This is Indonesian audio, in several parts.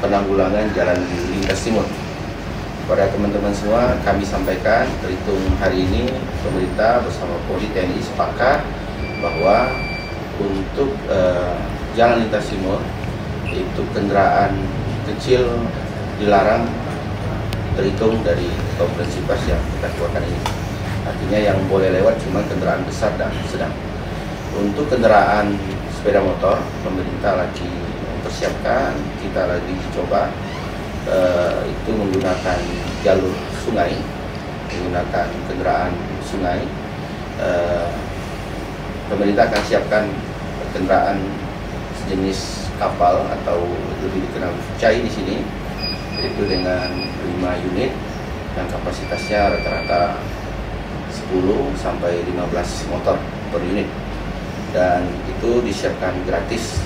penanggulangan jalan lintas timur. Kepada teman-teman semua kami sampaikan, terhitung hari ini pemerintah bersama Polri TNI sepakat bahwa untuk jalan lintas timur itu kendaraan kecil dilarang terhitung dari konferensi pers yang kita keluarkan ini. Artinya yang boleh lewat cuma kendaraan besar dan sedang. Untuk kendaraan sepeda motor, pemerintah lagi mempersiapkan, kita lagi dicoba itu menggunakan jalur sungai, menggunakan kendaraan sungai. Pemerintah akan siapkan kendaraan sejenis kapal atau lebih dikenal cai di sini, yaitu dengan 5 unit yang kapasitasnya rata-rata 10 sampai 15 motor per unit, dan itu disiapkan gratis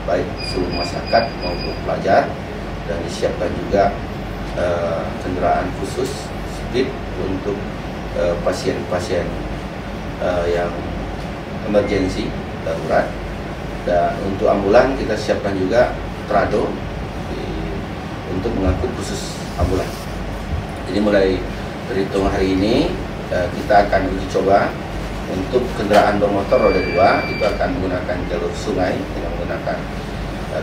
baik seluruh masyarakat maupun pelajar, dan disiapkan juga kendaraan khusus split untuk pasien-pasien yang emergensi darurat, dan untuk ambulan kita siapkan juga trado untuk mengangkut khusus ambulan. Jadi mulai terhitung hari ini kita akan uji coba untuk kendaraan bermotor roda 2 itu akan menggunakan jalur sungai dengan menggunakan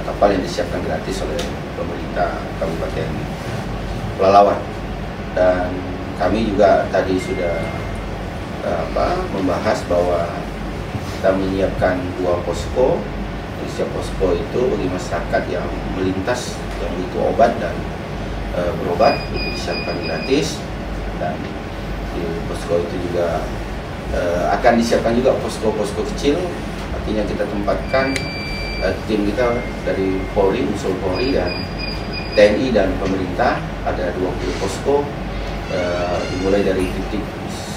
kapal yang disiapkan gratis oleh pemerintah Kabupaten Pelalawan. Dan kami juga tadi sudah membahas bahwa kita menyiapkan 2 posko. Di setiap posko itu bagi masyarakat yang melintas yang butuh obat dan berobat itu disiapkan gratis, dan di posko itu juga akan disiapkan juga posko-posko kecil. Artinya kita tempatkan tim kita dari Polri, unsur Polri dan TNI dan pemerintah, ada 20 posko dimulai dari titik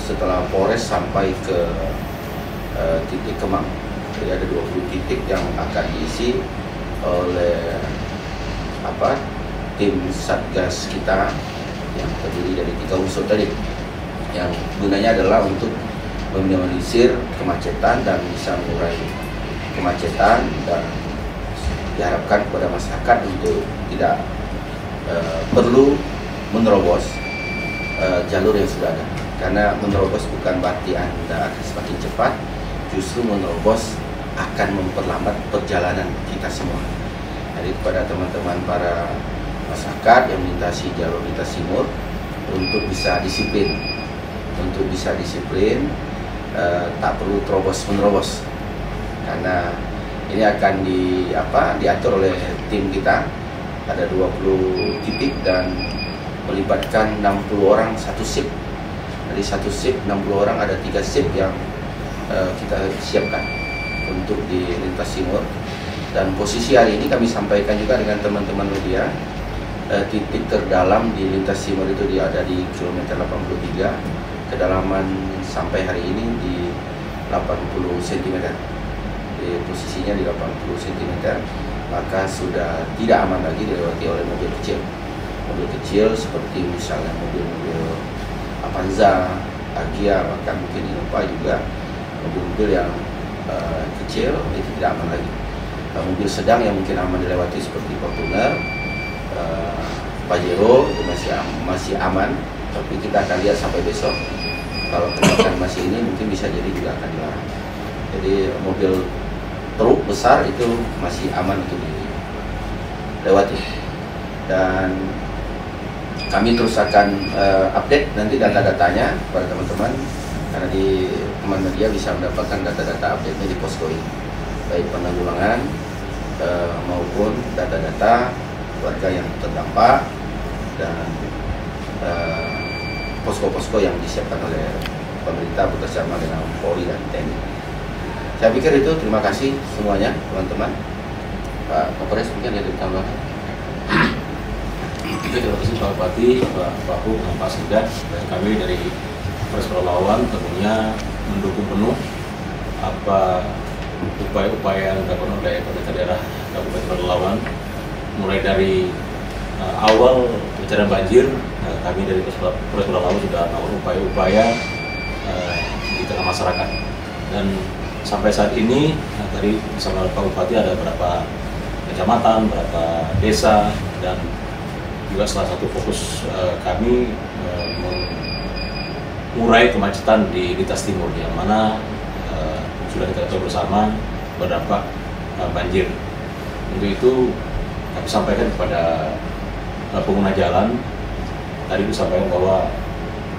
setelah Polres sampai ke titik Kemang. Jadi ada 20 titik yang akan diisi oleh tim Satgas kita yang terdiri dari 3 unsur tadi, yang gunanya adalah untuk meminimalisir kemacetan dan bisa mengurai kemacetan, dan diharapkan kepada masyarakat untuk tidak perlu menerobos jalur yang sudah ada, karena menerobos bukan berarti Anda akan semakin cepat, justru menerobos akan memperlambat perjalanan kita semua. Jadi kepada teman-teman para masyarakat yang melintasi jalur lintas timur untuk bisa disiplin, tak perlu terobos-menerobos, karena ini akan diatur oleh tim kita. Ada 20 titik dan melibatkan 60 orang satu shift. Dari satu shift 60 orang, ada 3 shift yang kita siapkan untuk di lintas timur. Dan posisi hari ini kami sampaikan juga dengan teman-teman media, titik terdalam di lintas timur itu ada di kilometer 83, kedalaman sampai hari ini di 80 cm. Posisinya di 80 cm, maka sudah tidak aman lagi dilewati oleh mobil kecil. Mobil kecil seperti misalnya mobil-mobil Avanza, Agia, bahkan mungkin Innova juga, mobil-mobil yang kecil itu tidak aman lagi. Mobil sedang yang mungkin aman dilewati seperti Fortuner, Pajero itu masih aman, tapi kita akan lihat sampai besok. Kalau kendaraan masih ini mungkin bisa jadi juga akan dilarang. Jadi mobil truk besar itu masih aman untuk dilewati. Dan kami terus akan update nanti data-datanya kepada teman-teman, karena di teman media bisa mendapatkan data-data update-nya di posko ini, baik penanggulangan maupun data-data warga yang terdampak dan posko-posko yang disiapkan oleh pemerintah bekerjasama dengan Polri dan TNI. Saya pikir itu. Terima kasih semuanya teman-teman. Pak Kapolres mungkin ada tambahan. Terima kasih Pak Bupati, Pak Wahyu, Pak Sekda, dan kami dari Polres Pelalawan tentunya mendukung penuh apa upaya-upaya yang dilakukan oleh pemerintah daerah Kabupaten Pelalawan, mulai dari awal bencana banjir. Kami dari Polres Pelalawan sudah melakukan upaya-upaya di tengah masyarakat, dan sampai saat ini tadi bersama Pak Bupati ada beberapa kecamatan, beberapa desa dan juga salah satu fokus kami mengurai kemacetan di lintas timur yang mana sudah kita tahu bersama berdampak banjir. Untuk itu kami sampaikan kepada pengguna jalan, tadi disampaikan bahwa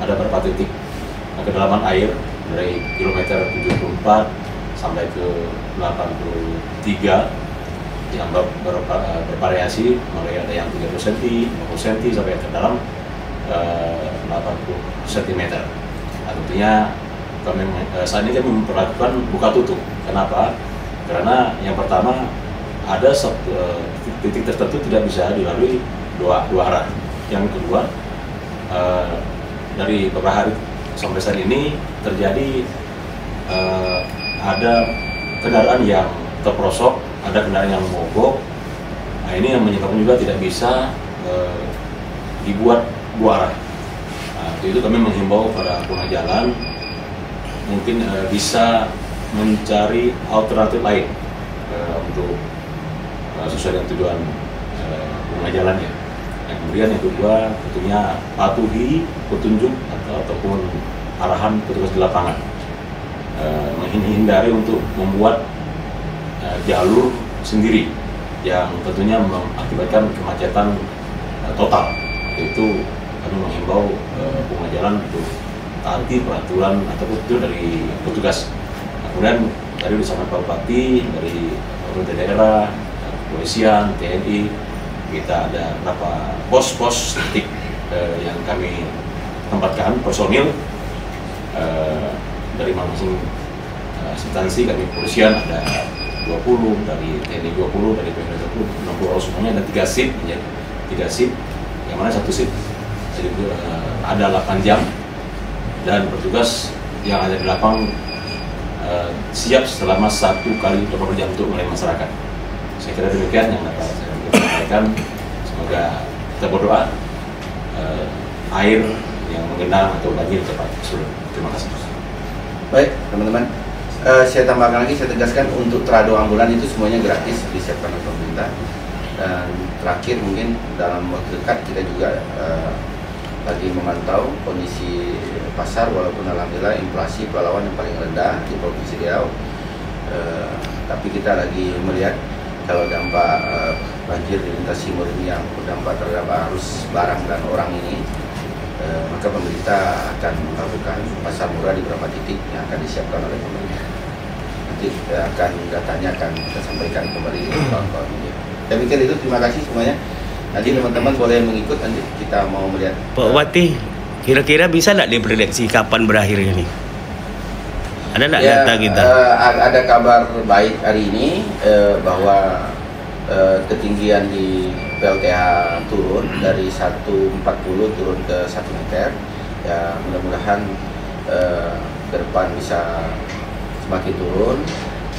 ada beberapa titik kedalaman air dari kilometer 74 sampai ke 83 yang bervariasi, mulai ada yang 30 cm, 50 cm sampai yang terdalam 80 cm. Nah, tentunya kami saat ini kami memperlakukan buka tutup. Kenapa? Karena yang pertama ada titik tertentu tidak bisa dilalui dua arah. Yang kedua, dari beberapa hari sampai saat ini terjadi ada kendaraan yang terperosok, ada kendaraan yang mogok. Nah, ini yang menyebabkan juga tidak bisa dibuat dua arah. Nah, itu kami menghimbau para pengguna jalan mungkin bisa mencari alternatif lain untuk sesuai dengan tujuan pengguna jalannya. Nah, kemudian yang kedua tentunya patuhi petunjuk ataupun arahan petugas di lapangan, menghindari untuk membuat jalur sendiri yang tentunya mengakibatkan kemacetan total. Itu kami menghimbau pengguna jalan untuk taati peraturan ataupun petunjuk dari petugas. Kemudian tadi disampaikan Pak Bupati dari pemerintah daerah, kepolisian, TNI, kita ada beberapa pos-pos titik yang kami tempatkan personil dari masing-masing instansi. Kami kepolisian ada 20, dari TNI 20, dari PNI 20, 60 orang semuanya, ada 3 shift, menjadi 3 shift, yang mana 1 shift. Jadi ada 8 jam dan petugas yang ada di lapangan siap selama 1 kali 24 jam untuk melayani masyarakat. Saya kira demikian yang dapat saya sampaikan. Semoga kita berdoa air yang menggenang atau banjir cepat surut. Terima kasih. Baik, teman-teman. Saya tambahkan lagi, saya tegaskan untuk trado ambulan itu semuanya gratis disiapkan oleh pemerintah. Dan terakhir mungkin dalam waktu dekat kita juga lagi memantau kondisi pasar, walaupun alhamdulillah inflasi pelalawan yang paling rendah di Provinsi Riau. Tapi kita lagi melihat kalau dampak banjir di lintas timur ini yang berdampak terhadap arus barang dan orang ini, maka pemerintah akan melakukan pasar murah di beberapa titik yang akan disiapkan oleh pemerintah. Nanti akan datanya akan kita sampaikan kembali di kawan-kawan media. Saya pikir itu, terima kasih semuanya. Nanti teman-teman boleh mengikut, nanti kita mau melihat. Pak Bupati, kira-kira bisa tidak diprediksi kapan berakhir ini? Ada tidak data kita? Ada kabar baik hari ini bahwa ketinggian di PLTH turun dari 140 turun ke 1 meter. Ya, mudah-mudahan ke depan bisa semakin turun.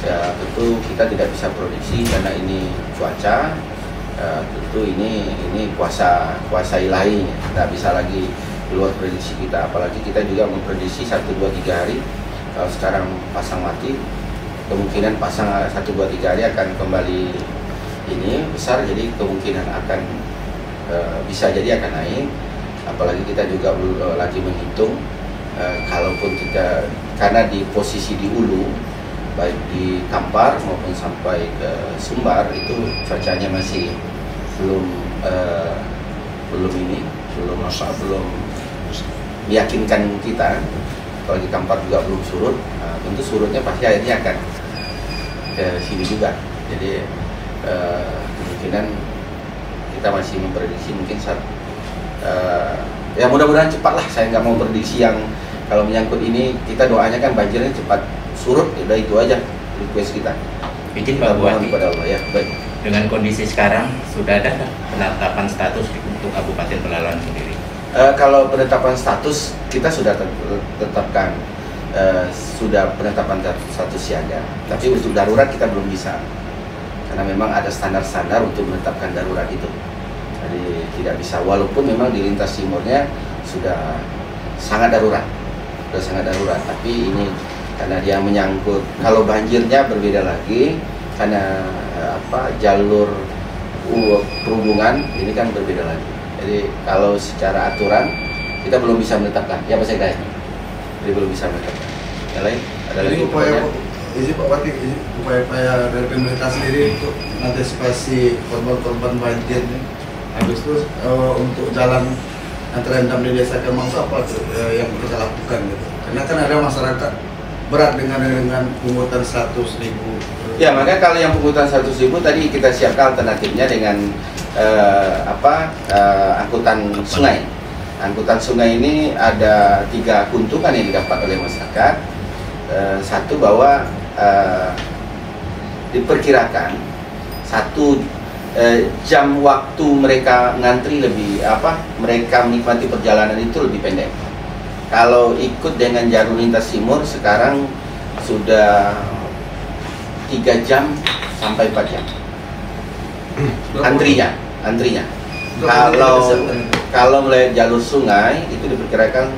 Ya, tentu kita tidak bisa prediksi karena ini cuaca. Tentu ini kuasa ilahi, tidak bisa lagi keluar prediksi kita. Apalagi kita juga memprediksi 1, 2, 3 hari. Kalau sekarang pasang mati, kemungkinan pasang 1, 2, 3 hari akan kembali ini besar, jadi kemungkinan akan bisa jadi akan naik. Apalagi kita juga lagi menghitung kalaupun kita, karena di posisi di hulu baik di Kampar maupun sampai ke Sumbar itu cuacanya masih belum meyakinkan kita. Kalau di Kampar juga belum surut, tentu surutnya pasti akhirnya akan ke sini juga. Jadi kemungkinan kita masih memprediksi mungkin ya mudah-mudahan cepat lah. Saya nggak mau prediksi yang kalau menyangkut ini, kita doanya kan banjirnya cepat surut, udah itu aja request kita. Izin Pak Bupati, kepada Allah ya. Baik. Dengan kondisi sekarang sudah ada penetapan status untuk Kabupaten Pelalawan sendiri? Kalau penetapan status kita sudah tetapkan, sudah penetapan status siaga. Tapi untuk darurat kita belum bisa, karena memang ada standar-standar untuk menetapkan darurat itu. Jadi tidak bisa, walaupun memang di lintas timurnya sudah sangat darurat, Tapi ini karena dia menyangkut, kalau banjirnya berbeda lagi, karena jalur perhubungan ini kan berbeda lagi. Jadi kalau secara aturan kita belum bisa menetapkan. Ya Pak Sekda, jadi belum bisa menetapkan. Yang lain ada lagi upaya upaya dari pemerintah sendiri untuk antisipasi korban-korban banjir ini. Habis itu untuk jalan yang terendam di desa Kemangsa apa tuh yang kita lakukan gitu? Karena kan ada masyarakat berat dengan pungutan 100.000. Ya, makanya kalau yang pungutan 100.000 tadi kita siapkan alternatifnya dengan angkutan sungai. Angkutan sungai ini ada 3 keuntungan yang didapat oleh masyarakat. Satu, bahwa diperkirakan 1 jam waktu mereka ngantri lebih mereka menikmati perjalanan itu lebih pendek. Kalau ikut dengan jalur lintas timur sekarang sudah 3 jam sampai 4 jam antrinya. Kalau mulai jalur sungai itu diperkirakan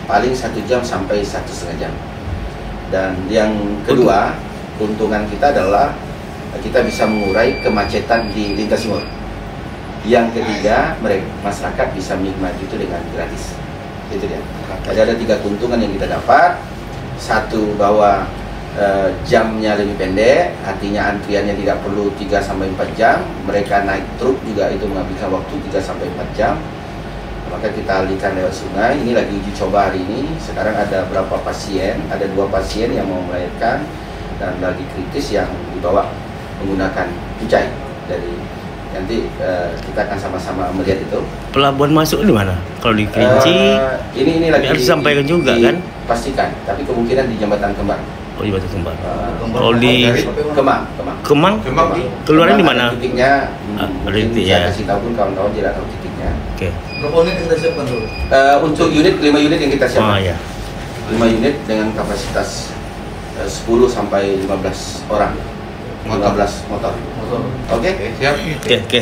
paling 1 jam sampai 1,5 jam. Dan yang kedua, keuntungan kita adalah kita bisa mengurai kemacetan di lintas timur. Yang ketiga, masyarakat bisa menikmati itu dengan gratis. Itu dia. Jadi ada 3 keuntungan yang kita dapat. Satu, bahwa jamnya lebih pendek, artinya antriannya tidak perlu 3-4 jam. Mereka naik truk juga itu menghabiskan waktu 3-4 jam. Maka kita alihkan lewat sungai. Ini lagi uji coba hari ini. Sekarang ada berapa pasien? Ada 2 pasien yang mau melahirkan dan lagi kritis yang dibawa menggunakan Fucai. Dari nanti kita akan sama-sama melihat itu. Pelabuhan masuk di mana? Kalau di Kerinci, ini lagi harus disampaikan juga kan? Pastikan. Tapi kemungkinan di Jembatan Kembang. Oh, Jembatan Kembang. Kalau di Kemang. Keluarnya di mana? Titiknya. Saya kasih tahu pun kawan-kawan tidak tahu titiknya. Oke. Berapa unit kita siapkan dulu? Untuk 5 unit yang kita siapkan. Oh, ya. 5 unit dengan kapasitas 10 sampai 15 orang. 15 motor. Oke? Siap. Oke.